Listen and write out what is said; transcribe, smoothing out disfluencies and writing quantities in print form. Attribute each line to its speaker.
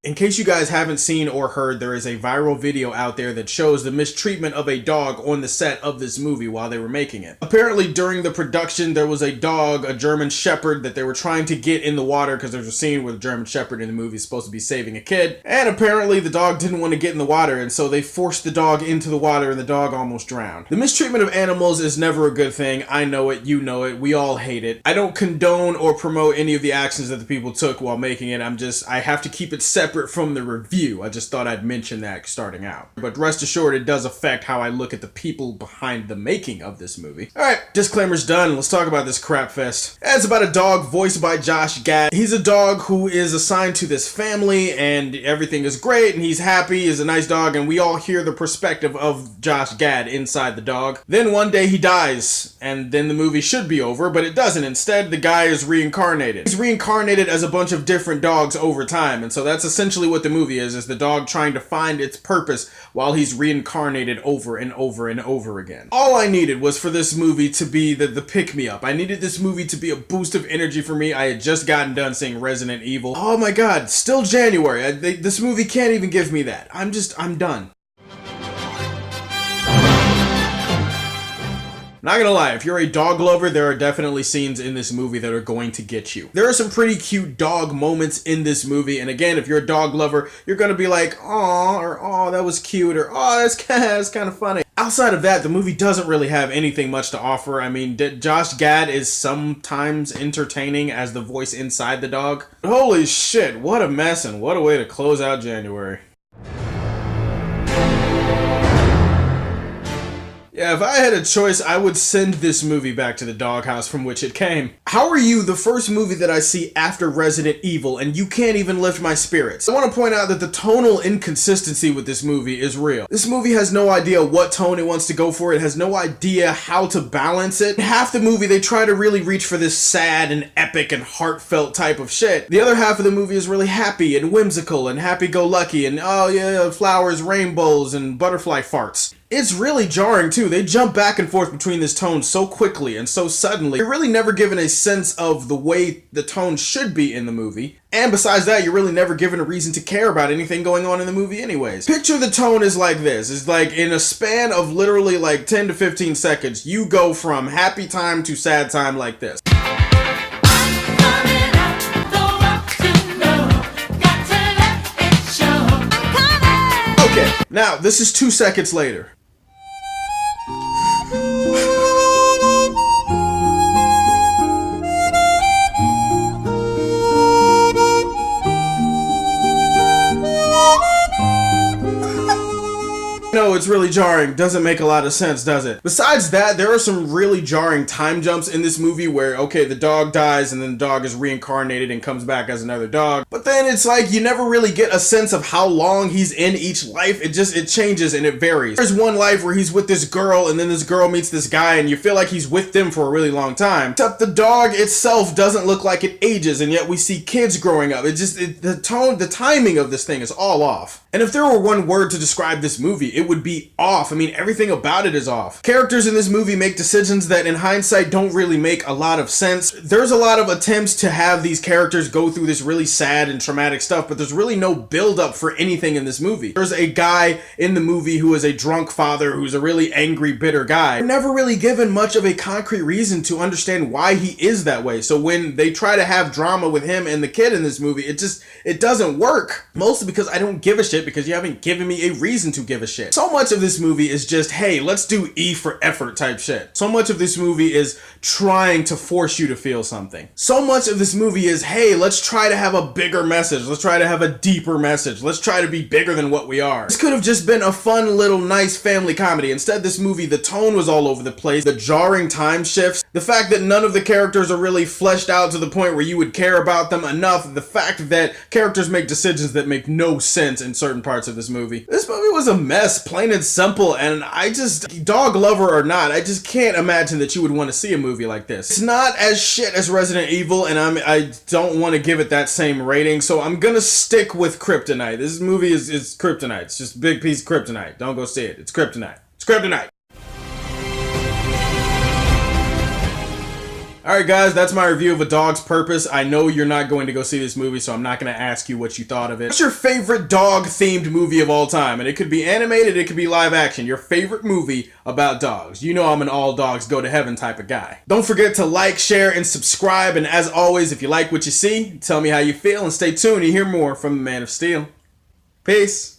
Speaker 1: In case you guys haven't seen or heard, there is a viral video out there that shows the mistreatment of a dog on the set of this movie while they were making it. Apparently during the production there was a dog, a German Shepherd, that they were trying to get in the water because there's a scene where the German Shepherd in the movie is supposed to be saving a kid, and apparently the dog didn't want to get in the water, and so they forced the dog into the water and the dog almost drowned. The mistreatment of animals is never a good thing. I know it, you know it, we all hate it. I don't condone or promote any of the actions that the people took while making it. I have to keep it separate from the review. I just thought I'd mention that starting out. But rest assured, it does affect how I look at the people behind the making of this movie. Alright, disclaimer's done. Let's talk about this crap fest. It's about a dog voiced by Josh Gad. He's a dog who is assigned to this family and everything is great and he's happy, he's a nice dog, and we all hear the perspective of Josh Gad inside the dog. Then one day he dies, and then the movie should be over, but it doesn't. Instead, the guy is reincarnated. He's reincarnated as a bunch of different dogs over time, and so that's essentially what the movie is the dog trying to find its purpose while he's reincarnated over and over and over again. All I needed was for this movie to be the pick-me-up. I needed this movie to be a boost of energy for me. I had just gotten done seeing Resident Evil. Oh my god, still January. This movie can't even give me that. I'm done. Not gonna lie, if you're a dog lover, there are definitely scenes in this movie that are going to get you. There are some pretty cute dog moments in this movie, and again, if you're a dog lover, you're gonna be like, "Aw," or "Aw, that was cute," or "Aw, that's kind of funny." Outside of that, the movie doesn't really have anything much to offer. I mean, Josh Gad is sometimes entertaining as the voice inside the dog. Holy shit, what a mess, and what a way to close out January. Yeah, if I had a choice, I would send this movie back to the doghouse from which it came. How Are You, the first movie that I see after Resident Evil, and you can't even lift my spirits. I want to point out that the tonal inconsistency with this movie is real. This movie has no idea what tone it wants to go for. It has no idea how to balance it. In half the movie, they try to really reach for this sad and epic and heartfelt type of shit. The other half of the movie is really happy and whimsical and happy-go-lucky and, oh yeah, flowers, rainbows, and butterfly farts. It's really jarring too. They jump back and forth between this tone so quickly and so suddenly. You're really never given a sense of the way the tone should be in the movie. And besides that, you're really never given a reason to care about anything going on in the movie anyways. Picture the tone is like this. It's like in a span of literally like 10 to 15 seconds, you go from happy time to sad time like this. Okay, now this is 2 seconds later. No, it's really jarring. Doesn't make a lot of sense, does it? Besides that, there are some really jarring time jumps in this movie where, okay, the dog dies and then the dog is reincarnated and comes back as another dog. But then it's like you never really get a sense of how long he's in each life. It changes and it varies. There's one life where he's with this girl and then this girl meets this guy and you feel like he's with them for a really long time. Except the dog itself doesn't look like it ages, and yet we see kids growing up. The timing of this thing is all off. And if there were one word to describe this movie, it would be off. I mean, everything about it is off. Characters in this movie make decisions that in hindsight don't really make a lot of sense. There's a lot of attempts to have these characters go through this really sad and traumatic stuff, but there's really no build up for anything in this movie. There's a guy in the movie who is a drunk father who's a really angry, bitter guy. We're never really given much of a concrete reason to understand why he is that way. So when they try to have drama with him and the kid in this movie, it doesn't work. Mostly because I don't give a shit, because you haven't given me a reason to give a shit. So much of this movie is just, hey, let's do E for effort type shit. So much of this movie is trying to force you to feel something. So much of this movie is, hey, let's try to have a bigger message. Let's try to have a deeper message. Let's try to be bigger than what we are. This could have just been a fun little nice family comedy. Instead, this movie, the tone was all over the place. The jarring time shifts. The fact that none of the characters are really fleshed out to the point where you would care about them enough. The fact that characters make decisions that make no sense in certain parts of this movie. This movie was a mess, plain and simple, and dog lover or not, I just can't imagine that you would want to see a movie like this. It's not as shit as Resident Evil, and I don't want to give it that same rating, so I'm gonna stick with Kryptonite. This movie is Kryptonite. It's just a big piece of Kryptonite. Don't go see it. It's Kryptonite. It's Kryptonite. Alright guys, that's my review of A Dog's Purpose. I know you're not going to go see this movie, so I'm not going to ask you what you thought of it. What's your favorite dog-themed movie of all time? And it could be animated, it could be live action. Your favorite movie about dogs. You know I'm an all dogs go to heaven type of guy. Don't forget to like, share, and subscribe. And as always, if you like what you see, tell me how you feel and stay tuned to hear more from the Man of Steel. Peace.